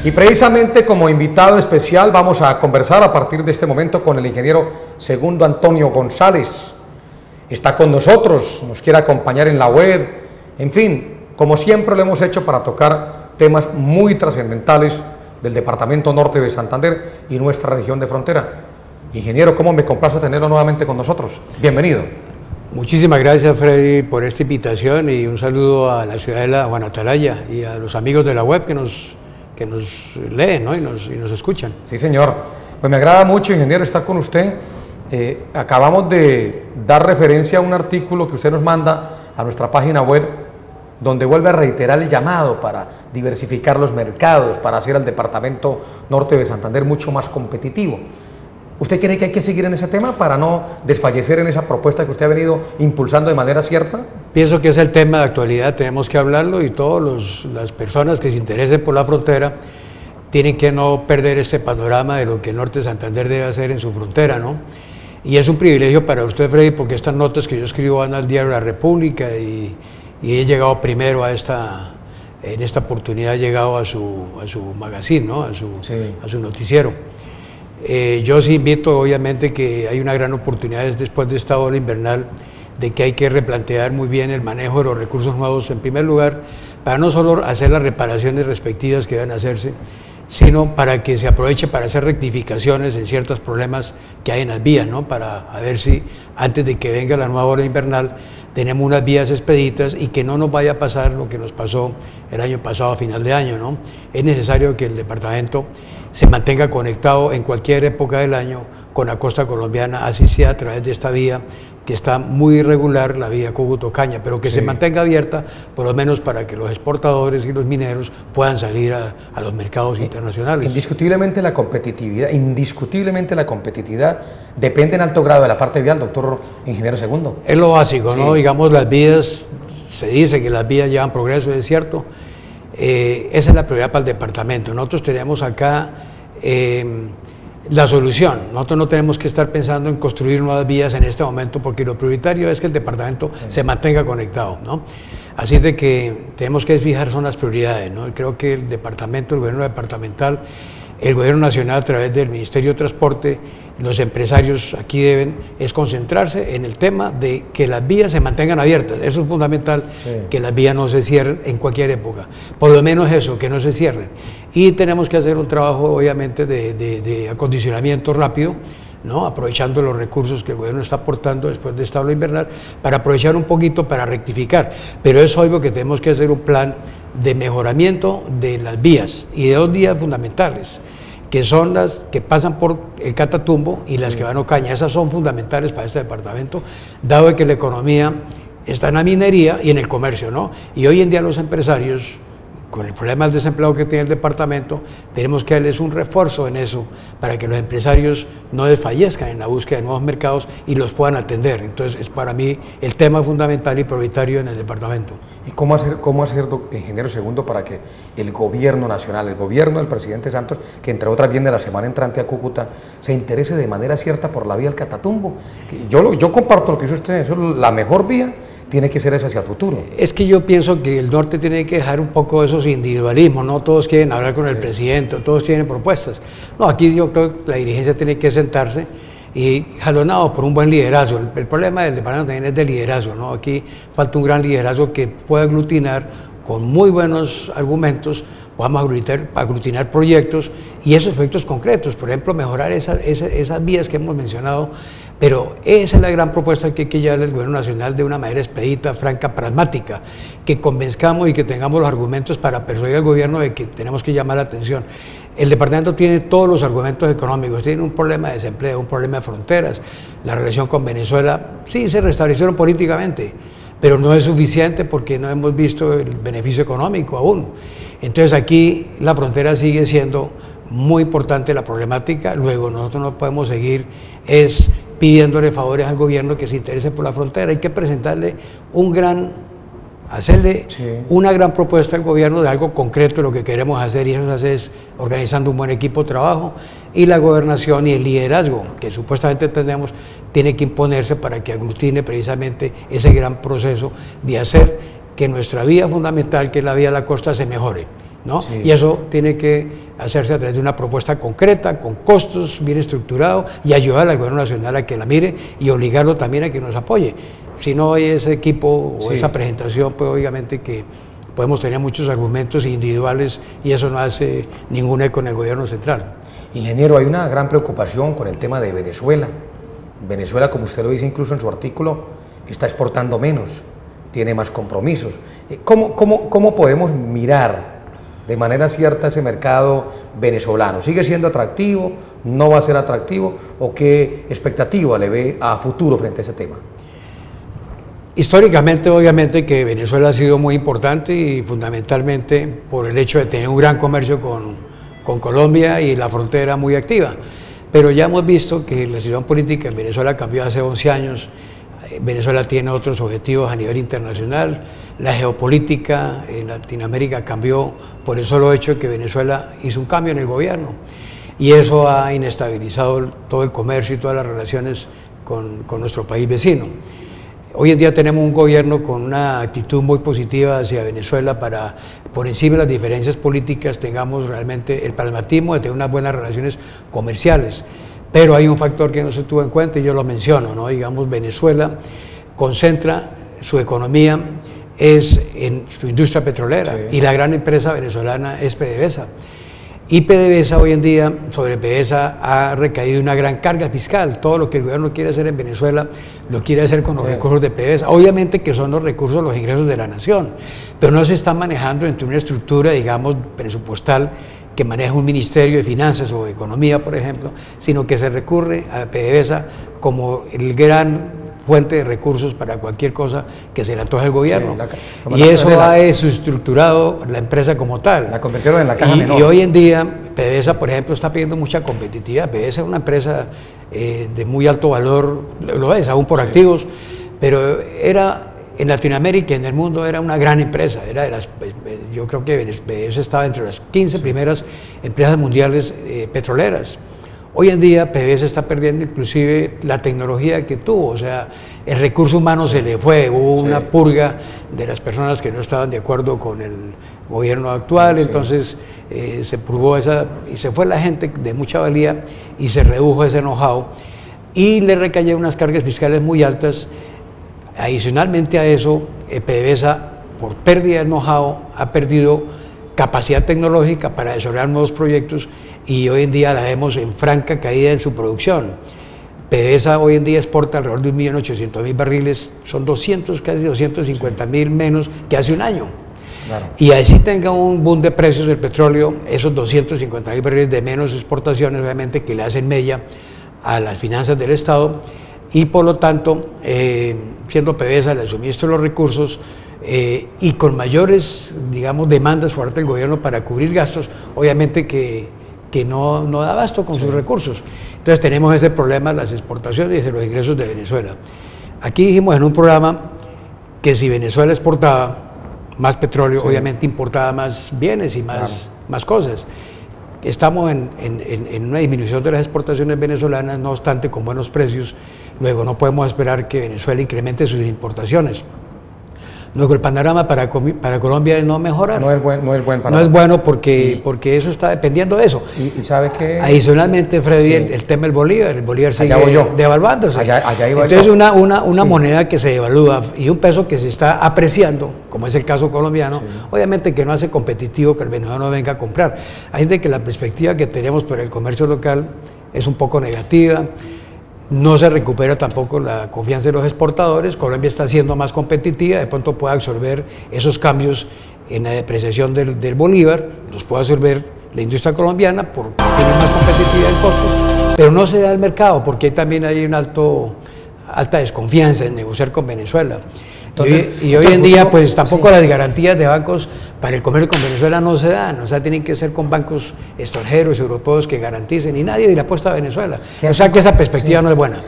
Y precisamente como invitado especial vamos a conversar a partir de este momento con el ingeniero Segundo Antonio González. Está con nosotros, nos quiere acompañar en la web, en fin, como siempre lo hemos hecho para tocar temas muy trascendentales del departamento norte de Santander y nuestra región de frontera. Ingeniero, ¿cómo me complace tenerlo nuevamente con nosotros? Bienvenido. Muchísimas gracias, Freddy, por esta invitación y un saludo a la ciudadela Juan Atalaya y a los amigos de la web que nos leen, ¿no? y nos escuchan. Sí, señor. Pues me agrada mucho, ingeniero, estar con usted. Acabamos de dar referencia a un artículo que usted nos manda a nuestra página web, donde vuelve a reiterar el llamado para diversificar los mercados, para hacer al departamento norte de Santander mucho más competitivo. ¿Usted cree que hay que seguir en ese tema para no desfallecer en esa propuesta que usted ha venido impulsando de manera cierta? Pienso que es el tema de actualidad, tenemos que hablarlo y todas las personas que se interesen por la frontera tienen que no perder este panorama de lo que el norte de Santander debe hacer en su frontera, ¿no? Y es un privilegio para usted, Freddy, porque estas notas que yo escribo van al diario La República y he llegado primero en esta oportunidad he llegado a su magazine, ¿no? a su noticiero. Yo sí invito, obviamente, que hay una gran oportunidad después de esta ola invernal de que hay que replantear muy bien el manejo de los recursos nuevos, en primer lugar, para no solo hacer las reparaciones respectivas que deben hacerse, sino para que se aproveche para hacer rectificaciones en ciertos problemas que hay en las vías, ¿no? Para ver si antes de que venga la nueva ola invernal tenemos unas vías expeditas y que no nos vaya a pasar lo que nos pasó el año pasado a final de año, ¿no? Es necesario que el departamento se mantenga conectado en cualquier época del año con la costa colombiana, así sea a través de esta vía que está muy irregular, la vía Cúcuta-Ocaña, pero que se mantenga abierta por lo menos para que los exportadores y los mineros puedan salir a los mercados internacionales. Indiscutiblemente la competitividad depende en alto grado de la parte vial, doctor ingeniero Segundo. Es lo básico, ¿no? Digamos, las vías, se dice que las vías llevan progreso, es cierto. Esa es la prioridad para el departamento. Nosotros tenemos acá la solución. Nosotros no tenemos que estar pensando en construir nuevas vías en este momento porque lo prioritario es que el departamento se mantenga conectado, ¿no? Así de que tenemos que fijar son las prioridades, ¿no? Creo que el departamento, el gobierno departamental, el gobierno nacional a través del Ministerio de Transporte, los empresarios aquí deben concentrarse en el tema de que las vías se mantengan abiertas. Eso es fundamental, que las vías no se cierren en cualquier época. Por lo menos eso, que no se cierren. Y tenemos que hacer un trabajo, obviamente, de acondicionamiento rápido, ¿no? Aprovechando los recursos que el gobierno está aportando después de esta ola invernal, para aprovechar un poquito para rectificar. Pero es obvio que tenemos que hacer un plan de mejoramiento de las vías y de dos vías fundamentales, que son las que pasan por el Catatumbo y las que van a Ocaña. Esas son fundamentales para este departamento, dado que la economía está en la minería y en el comercio, ¿no? Y hoy en día los empresarios, con el problema del desempleo que tiene el departamento, tenemos que darles un refuerzo en eso para que los empresarios no desfallezcan en la búsqueda de nuevos mercados y los puedan atender. Entonces es para mí el tema fundamental y prioritario en el departamento. ¿Y cómo hacer, ingeniero Segundo, para que el gobierno nacional, el gobierno del presidente Santos, que entre otras viene la semana entrante a Cúcuta, se interese de manera cierta por la vía del Catatumbo? Yo comparto lo que dice usted, eso es la mejor vía. Tiene que ser esa hacia el futuro. Es que yo pienso que el norte tiene que dejar un poco esos individualismos, no todos quieren hablar con el presidente, todos tienen propuestas. No, aquí yo creo que la dirigencia tiene que sentarse y jalonado por un buen liderazgo. El problema del departamento también es de liderazgo, ¿no? Aquí falta un gran liderazgo que pueda aglutinar con muy buenos argumentos, podamos aglutinar proyectos y esos proyectos concretos, por ejemplo, mejorar esas vías que hemos mencionado. Pero esa es la gran propuesta que hay que llevarle al gobierno nacional de una manera expedita, franca, pragmática, que convenzcamos y que tengamos los argumentos para persuadir al gobierno de que tenemos que llamar la atención. El departamento tiene todos los argumentos económicos, tiene un problema de desempleo, un problema de fronteras, la relación con Venezuela, sí se restablecieron políticamente, pero no es suficiente porque no hemos visto el beneficio económico aún. Entonces aquí la frontera sigue siendo muy importante la problemática. Luego nosotros no podemos seguir pidiéndole favores al gobierno que se interese por la frontera. Hay que presentarle hacerle una gran propuesta al gobierno de algo concreto de lo que queremos hacer, y eso se hace es organizando un buen equipo de trabajo, y la gobernación y el liderazgo que supuestamente tenemos tiene que imponerse para que aglutine precisamente ese gran proceso de hacer que nuestra vía fundamental, que es la vía de la costa, se mejore. ¿no? Sí. Y eso tiene que hacerse a través de una propuesta concreta, con costos, bien estructurado, y ayudar al gobierno nacional a que la mire y obligarlo también a que nos apoye. Si no hay ese equipo o esa presentación, pues obviamente que podemos tener muchos argumentos individuales y eso no hace ningún eco en el gobierno central. Ingeniero, hay una gran preocupación con el tema de Venezuela. Venezuela, como usted lo dice incluso en su artículo, está exportando menos, tiene más compromisos. ¿Cómo podemos mirar de manera cierta ese mercado venezolano? ¿Sigue siendo atractivo? ¿No va a ser atractivo? ¿O qué expectativa le ve a futuro frente a ese tema? Históricamente, obviamente, que Venezuela ha sido muy importante y fundamentalmente por el hecho de tener un gran comercio con Colombia y la frontera muy activa. Pero ya hemos visto que la situación política en Venezuela cambió hace 11 años. Venezuela tiene otros objetivos a nivel internacional. La geopolítica en Latinoamérica cambió por el solo hecho de que Venezuela hizo un cambio en el gobierno. Y eso ha inestabilizado todo el comercio y todas las relaciones con nuestro país vecino. Hoy en día tenemos un gobierno con una actitud muy positiva hacia Venezuela para, por encima de las diferencias políticas, tengamos realmente el pragmatismo de tener unas buenas relaciones comerciales. Pero hay un factor que no se tuvo en cuenta y yo lo menciono, ¿no? Digamos, Venezuela concentra su economía en su industria petrolera, sí, y la gran empresa venezolana es PDVSA. Y PDVSA hoy en día, sobre PDVSA ha recaído una gran carga fiscal. Todo lo que el gobierno quiere hacer en Venezuela lo quiere hacer con los recursos de PDVSA. Obviamente que son los recursos, los ingresos de la nación, pero no se está manejando entre una estructura, digamos, presupuestal que maneja un Ministerio de Finanzas o de Economía, por ejemplo, sino que se recurre a PDVSA como el gran fuente de recursos para cualquier cosa que se le antoje al gobierno. Sí, y eso ha desestructurado la empresa como tal. La convirtieron en la caja menor. Y hoy en día PDVSA, por ejemplo, está pidiendo mucha competitividad. PDVSA es una empresa de muy alto valor, lo es, aún por activos, pero en Latinoamérica y en el mundo era una gran empresa. Era de las, yo creo que PDVSA estaba entre las 15 primeras empresas mundiales petroleras. Hoy en día PDVSA está perdiendo inclusive la tecnología que tuvo, o sea, el recurso humano se le fue, hubo una purga de las personas que no estaban de acuerdo con el gobierno actual, entonces se probó esa, y se fue la gente de mucha valía y se redujo ese know-how y le recayeron unas cargas fiscales muy altas. Adicionalmente a eso, PDVSA, por pérdida de know-how, ha perdido capacidad tecnológica para desarrollar nuevos proyectos y hoy en día la vemos en franca caída en su producción. PDVSA hoy en día exporta alrededor de 1.800.000 barriles, son casi 250.000 menos que hace un año. Claro. Y así tenga un boom de precios del petróleo, esos 250.000 barriles de menos exportaciones, obviamente que le hacen mella a las finanzas del Estado y por lo tanto, siendo PDVSA el suministro de los recursos, y con mayores, digamos, demandas por parte del gobierno para cubrir gastos, obviamente que no da abasto con sus recursos. Entonces tenemos ese problema, las exportaciones y los ingresos de Venezuela. Aquí dijimos en un programa que si Venezuela exportaba más petróleo, obviamente importaba más bienes y más cosas. Estamos en una disminución de las exportaciones venezolanas, no obstante con buenos precios. Luego no podemos esperar que Venezuela incremente sus importaciones. Luego el panorama para Colombia es no mejorar. No es buen panorama. No es bueno porque eso está dependiendo de eso. ¿Y sabe qué? Adicionalmente, Freddy, el tema del Bolívar. El Bolívar sigue devaluándose. Allá iba Entonces una moneda que se devalúa y un peso que se está apreciando, como es el caso colombiano, obviamente que no hace competitivo que el venezolano venga a comprar. Así de que la perspectiva que tenemos para el comercio local es un poco negativa. No se recupera tampoco la confianza de los exportadores. Colombia está siendo más competitiva, de pronto puede absorber esos cambios en la depreciación del bolívar, los puede absorber la industria colombiana porque tiene más competitividad en costos, pero no se da el mercado porque también hay una alta desconfianza en negociar con Venezuela. Entonces, y hoy en día pues tampoco las garantías de bancos para el comercio con Venezuela no se dan, o sea, tienen que ser con bancos extranjeros, europeos que garanticen y nadie le apuesta a Venezuela. O sea que esa perspectiva no es buena.